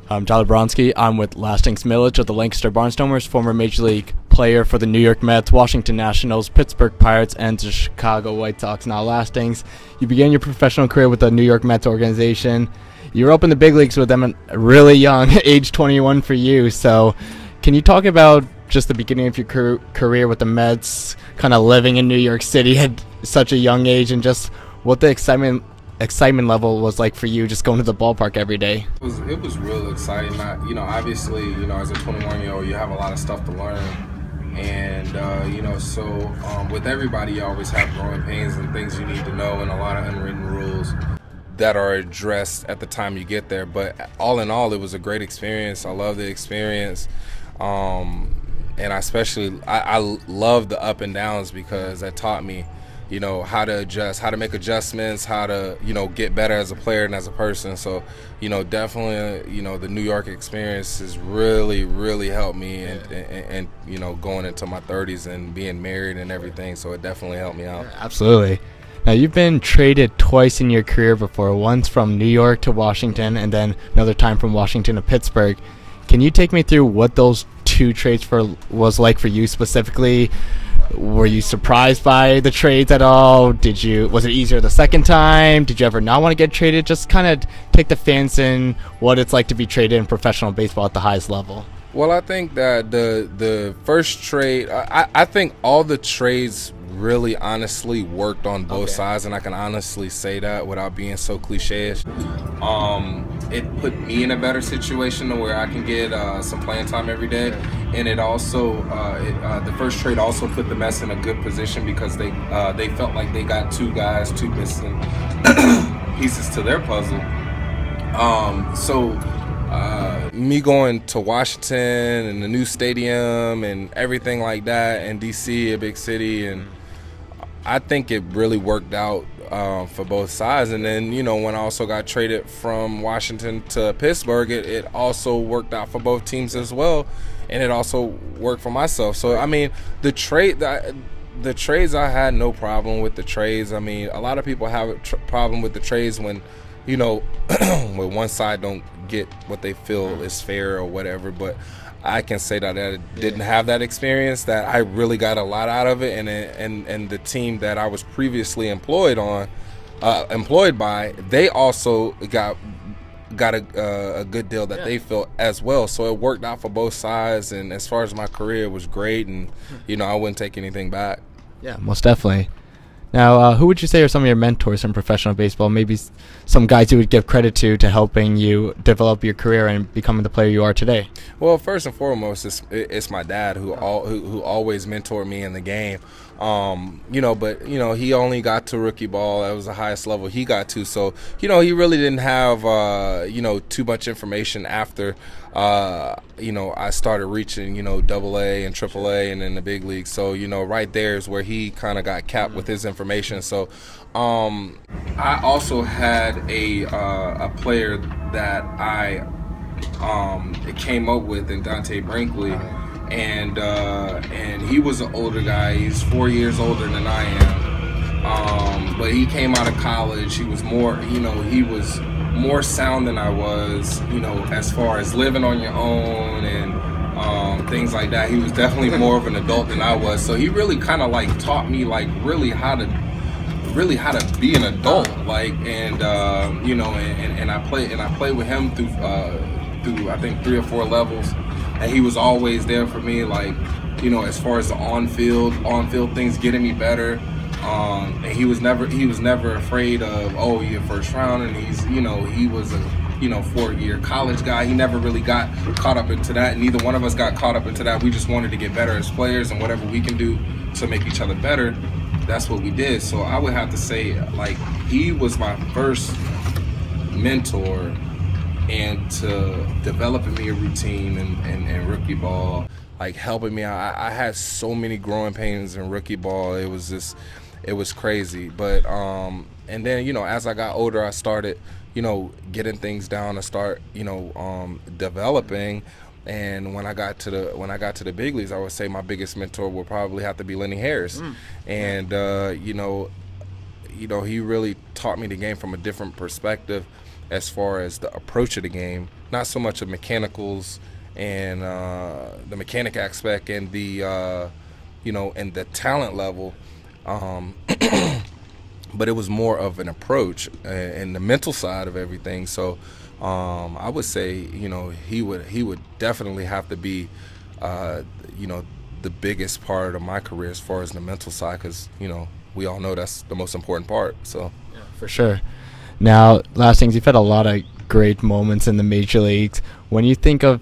I'm Tyler Bronski. I'm with Lastings Milledge of the Lancaster Barnstormers, former Major League player for the New York Mets, Washington Nationals, Pittsburgh Pirates, and the Chicago White Sox. Now Lastings, you began your professional career with the New York Mets organization. You were up in the big leagues with them really young, age 21 for you. So can you talk about just the beginning of your career with the Mets, kind of living in New York City at such a young age, and just what the excitement level was like for you just going to the ballpark every day? It was real exciting. Obviously, as a 21-year-old, you have a lot of stuff to learn. And, with everybody, you always have growing pains and things you need to know and a lot of unwritten rules that are addressed at the time you get there. But all in all, it was a great experience. I love the experience. And I love the up and downs because that taught me how to adjust, how to make adjustments, how to, get better as a player and as a person. So, definitely, the New York experience has really, really helped me and going into my 30s and being married and everything. So it definitely helped me out. Absolutely. Now, you've been traded twice in your career before, once from New York to Washington and then another time from Washington to Pittsburgh. Can you take me through what those two trades was like for you specifically? Were you surprised by the trades at all? Was it easier the second time? Did you ever not want to get traded? Just kind of take the fans in what it's like to be traded in professional baseball at the highest level. Well, I think that the first trade, I think all the trades really honestly worked on both sides, and I can honestly say that without being so cliche-ish. It put me in a better situation to where I can get some playing time every day, and it also the first trade also put the Mets in a good position because they felt like they got two missing pieces to their puzzle. Me going to Washington and the new stadium and everything like that, and DC, a big city, and I think it really worked out for both sides. And then, when I also got traded from Washington to Pittsburgh, it also worked out for both teams as well, and it also worked for myself. So, I mean, the trades, I had no problem with the trades. I mean, a lot of people have a problem with the trades when, when one side don't get what they feel is fair or whatever, but I can say that I didn't have that experience, that I really got a lot out of it, and the team that I was previously employed by, they also got a good deal that they felt as well. So it worked out for both sides, and as far as my career, it was great, and I wouldn't take anything back. Yeah, most definitely. Now, who would you say are some of your mentors in professional baseball? Maybe some guys you would give credit to helping you develop your career and becoming the player you are today. Well, first and foremost, it's my dad who always mentored me in the game. But he only got to rookie ball. That was the highest level he got to. So, he really didn't have, too much information after, I started reaching, AA and AAA and in the big leagues. So, right there is where he kind of got capped with his information. So, I also had a player that I came up with in Dante Brinkley. And he was an older guy. He's 4 years older than I am. But he came out of college. He was more, he was more sound than I was, as far as living on your own and things like that. He was definitely more of an adult than I was. So he really kind of taught me really how to be an adult. And I played with him through I think 3 or 4 levels. And he was always there for me, as far as the on-field things, getting me better. And he was never afraid of, you're first round, and he was a 4-year college guy. He never really got caught up into that. Neither one of us got caught up into that. We just wanted to get better as players, and whatever we can do to make each other better, that's what we did. So I would have to say, he was my first mentor, and to developing me a routine and rookie ball, helping me out. I had so many growing pains in rookie ball. It was crazy. But and then as I got older, I started getting things down. I start developing. And when I got to the big leagues, I would say my biggest mentor would probably have to be Lenny Harris. And he really taught me the game from a different perspective as far as the approach of the game not so much of mechanicals and the mechanic aspect and the and the talent level, but it was more of an approach and the mental side of everything. So I would say, he would definitely have to be, the biggest part of my career as far as the mental side, because we all know that's the most important part. So yeah, for sure. Now, Lastings, you've had a lot of great moments in the major leagues. When you think of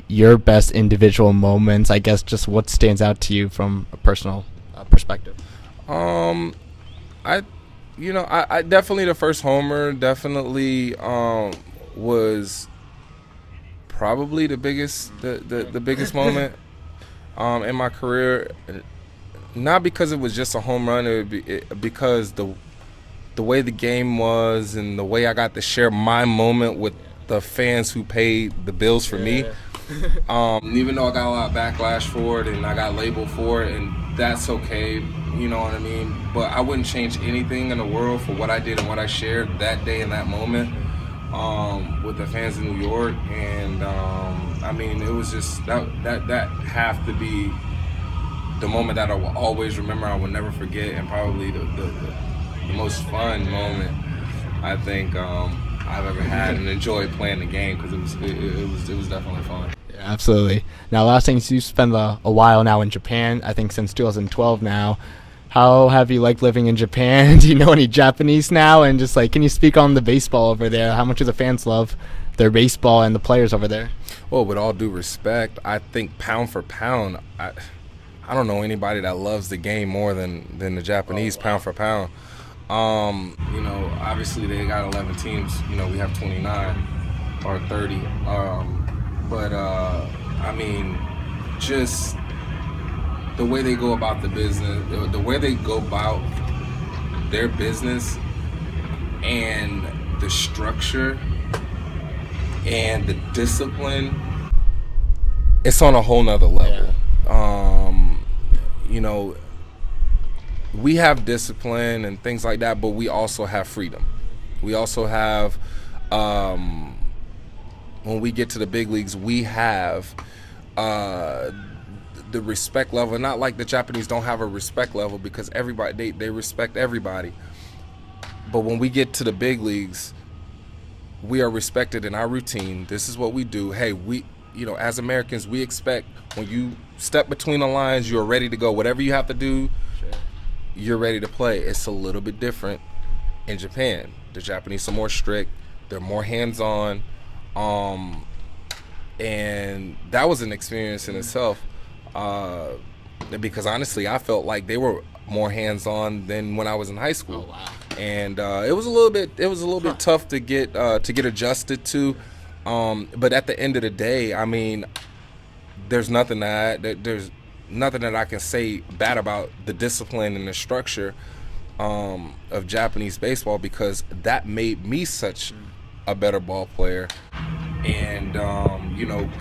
your best individual moments, I guess just what stands out to you from a personal perspective? I definitely, the first homer definitely was probably the biggest moment in my career. Not because it was just a home run, because the way the game was and the way I got to share my moment with the fans who paid the bills for me. Even though I got a lot of backlash for it and I got labeled for it, and that's okay, you know what I mean? But I wouldn't change anything in the world for what I did and what I shared that day and that moment with the fans in New York. And it was just that have to be the moment that I will always remember. I will never forget, and probably the most fun moment I think I've ever had, and enjoyed playing the game, because it was definitely fun. Yeah, absolutely. Now, last thing, you spent a while now in Japan, I think since 2012 now. How have you liked living in Japan? Do you know any Japanese now? And just can you speak on the baseball over there? How much do the fans love their baseball and the players over there? Well, with all due respect, I think pound for pound, I don't know anybody that loves the game more than the Japanese. Pound for pound. Obviously they got 11 teams. We have 29 or 30. Just the way they go about the business, the way they go about their business, and the structure and the discipline, it's on a whole nother level. We have discipline and things like that, but we also have freedom. We also have, when we get to the big leagues, we have the respect level. Not like the Japanese don't have a respect level, because everybody, they respect everybody. But when we get to the big leagues, we are respected in our routine. This is what we do. Hey, as Americans, we expect when you step between the lines, you're ready to go. Whatever you have to do, you're ready to play. It's a little bit different in Japan. The Japanese are more strict. They're more hands-on. And that was an experience in itself, because honestly, I felt like they were more hands-on than when I was in high school. Oh, wow. And it was a little bit tough to get adjusted to. But at the end of the day, there's nothing that I can say bad about the discipline and the structure of Japanese baseball, because that made me such a better ball player. And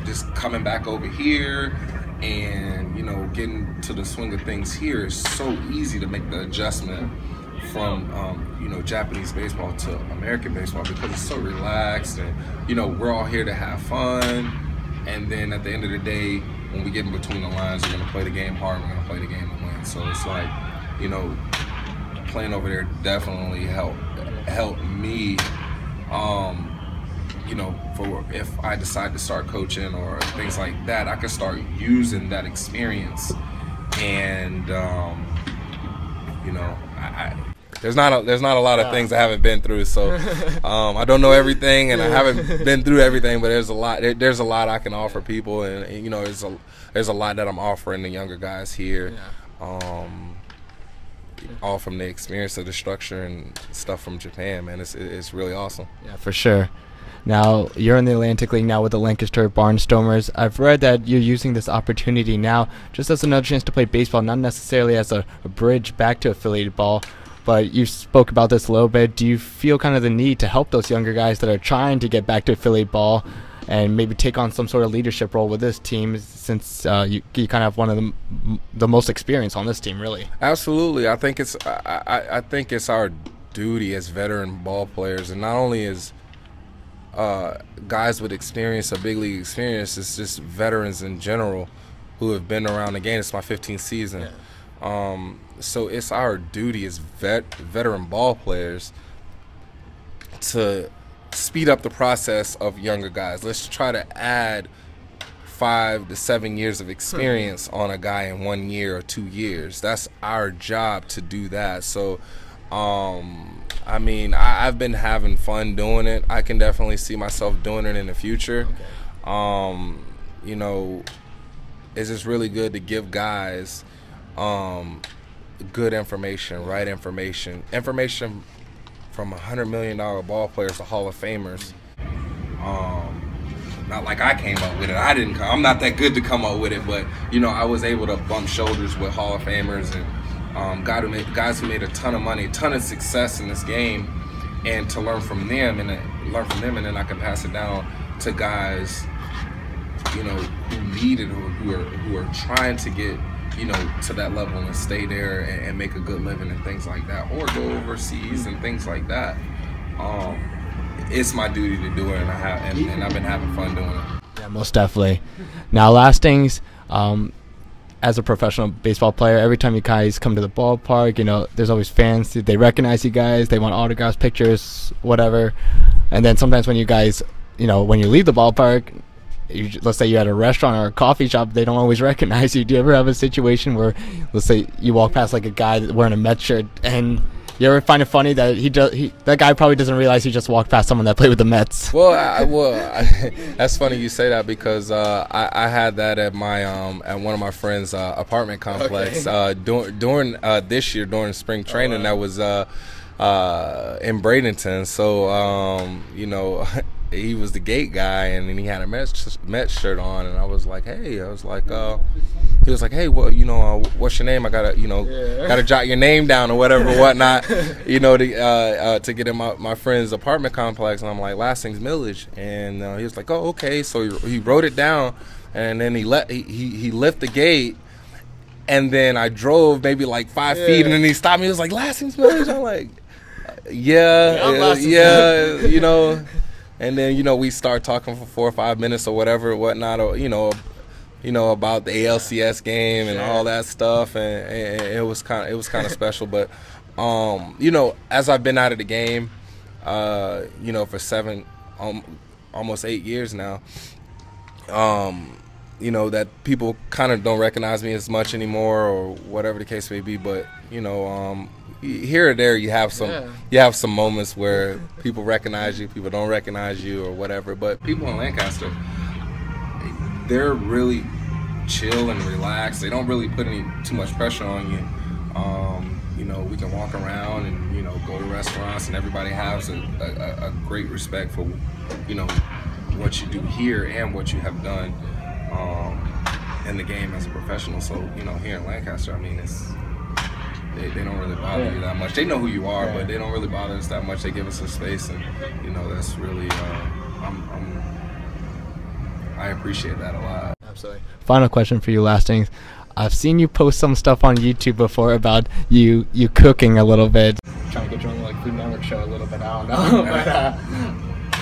just coming back over here and getting to the swing of things here is so easy to make the adjustment from Japanese baseball to American baseball, because it's so relaxed, and we're all here to have fun. And then at the end of the day, when we get in between the lines, we're going to play the game hard, we're going to play the game to win. So it's like, playing over there definitely helped me, for if I decide to start coaching or things like that, I can start using that experience. And, there's not a lot of things I haven't been through, so I don't know everything, and I haven't been through everything. But there's a lot I can offer people, and there's a lot that I'm offering the younger guys here, all from the experience of the structure and stuff from Japan. Man, it's really awesome. Yeah, for sure. Now, you're in the Atlantic League now with the Lancaster Barnstormers. I've read that you're using this opportunity now just as another chance to play baseball, not necessarily as a bridge back to affiliated ball. But you spoke about this a little bit. Do you feel kind of the need to help those younger guys that are trying to get back to affiliate ball and maybe take on some sort of leadership role with this team, since you kind of have one of the most experience on this team, really? Absolutely. I think it's our duty as veteran ball players, and not only guys with experience or big league experience. It's just veterans in general who have been around the game. It's my 15th season. Yeah. So it's our duty as veteran ball players to speed up the process of younger guys. Let's try to add 5 to 7 years of experience on a guy in 1 year or 2 years. That's our job to do that. So, I mean, I've been having fun doing it. I can definitely see myself doing it in the future. Okay. You know, it's just really good to give guys good information, right information from $100 million ball players to Hall of Famers. Not like I came up with it. I'm not that good to come up with it, but you know, I was able to bump shoulders with Hall of Famers and guys who made a ton of money, a ton of success in this game, and to learn from them, and then I can pass it down to guys, you know, who need it or who are trying to get, you know, to that level and stay there and make a good living and things like that, or go overseas and things like that. It's my duty to do it, and I've been having fun doing it. Yeah, most definitely. Now, Lastings, as a professional baseball player, every time you guys come to the ballpark, you know, there's always fans. They recognize you guys. They want autographs, pictures, whatever. And then sometimes when you guys, you know, when you leave the ballpark, let's say you're at a restaurant or a coffee shop, they don't always recognize you. Do you ever have a situation where, let's say, you walk past like a guy wearing a Mets shirt, and you ever find it funny that that guy probably doesn't realize he just walked past someone that played with the Mets? Well, that's funny you say that, because I had that at my at one of my friends' apartment complex. Okay. During this year during spring training, that was in Bradenton. So you know. He was the gate guy, and then he had a Mets shirt on, and I was like, hey, he was like, hey, well, you know, what's your name? I gotta jot your name down or whatever, whatnot, you know, to get in my friend's apartment complex. And I'm like, Lastings Milledge, and he was like, oh, okay. So he wrote it down, and then he left the gate. And then I drove maybe like 5 feet, and then he stopped me. He was like, Lastings Milledge. I'm like, yeah, you know. And then, you know, we start talking for 4 or 5 minutes or whatever, whatnot, or you know, about the ALCS game and all that stuff, and it was kind of special. But you know, as I've been out of the game, you know, for 7, almost 8 years now, you know, that people kind of don't recognize me as much anymore, or whatever the case may be. But you know, here or there you have some moments where people recognize you, people don't recognize you, or whatever. But people in Lancaster, they're really chill and relaxed. They don't really put too much pressure on you. You know, we can walk around and, you know, go to restaurants, and everybody has a great respect for, you know, what you do here and what you have done in the game as a professional. So, you know, here in Lancaster, I mean, they don't really bother you that much. They know who you are, but they don't really bother us that much. They give us some space, and you know, that's really I appreciate that a lot. Absolutely. Final question for you, Lastings. I've seen you post some stuff on YouTube before about you cooking a little bit. Trying to get you on the Food Network show a little bit. I don't know.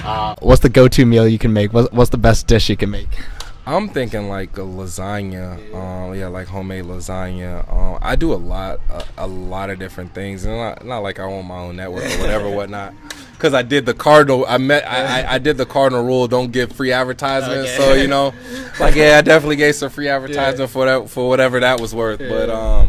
But, what's the go-to meal you can make? What's the best dish you can make? I'm thinking like a lasagna, like homemade lasagna. I do a lot of different things, and not like I own my own network or whatever, whatot. Because I did the cardinal, I did the cardinal rule: don't give free advertisement. Okay. So you know, like I definitely gave some free advertisement for whatever that was worth. Yeah.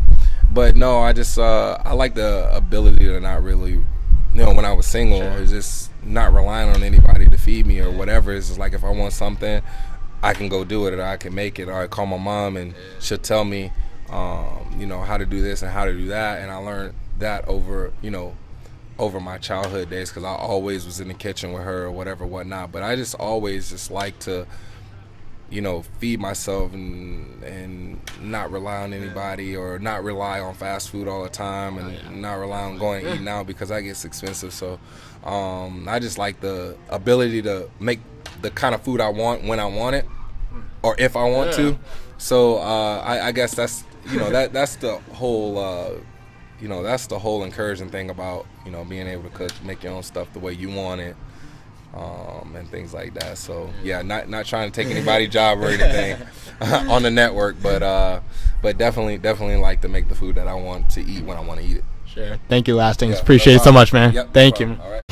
But no, I just I like the ability to not really, you know, when I was single, it's just not relying on anybody to feed me or whatever. It's just like if I want something, I can go do it, or I can make it, or I call my mom and she'll tell me, you know, how to do this and how to do that. And I learned that over my childhood days, because I always was in the kitchen with her or whatever, whatnot. But I just always just like to, you know, feed myself and not rely on anybody, or not rely on fast food all the time, and not rely on going to eat now, because that gets expensive. So I just like the ability to make the kind of food I want when I want it, or if I want to. So I guess that's, you know, that's the whole you know, that's the whole encouraging thing about, you know, being able to cook, make your own stuff the way you want it, and things like that. So yeah, not trying to take anybody's job or anything on the network, but definitely like to make the food that I want to eat when I want to eat it. Sure. Thank you, Lastings. Yeah, Appreciate no it so much, man. Yep, Thank no you. All right.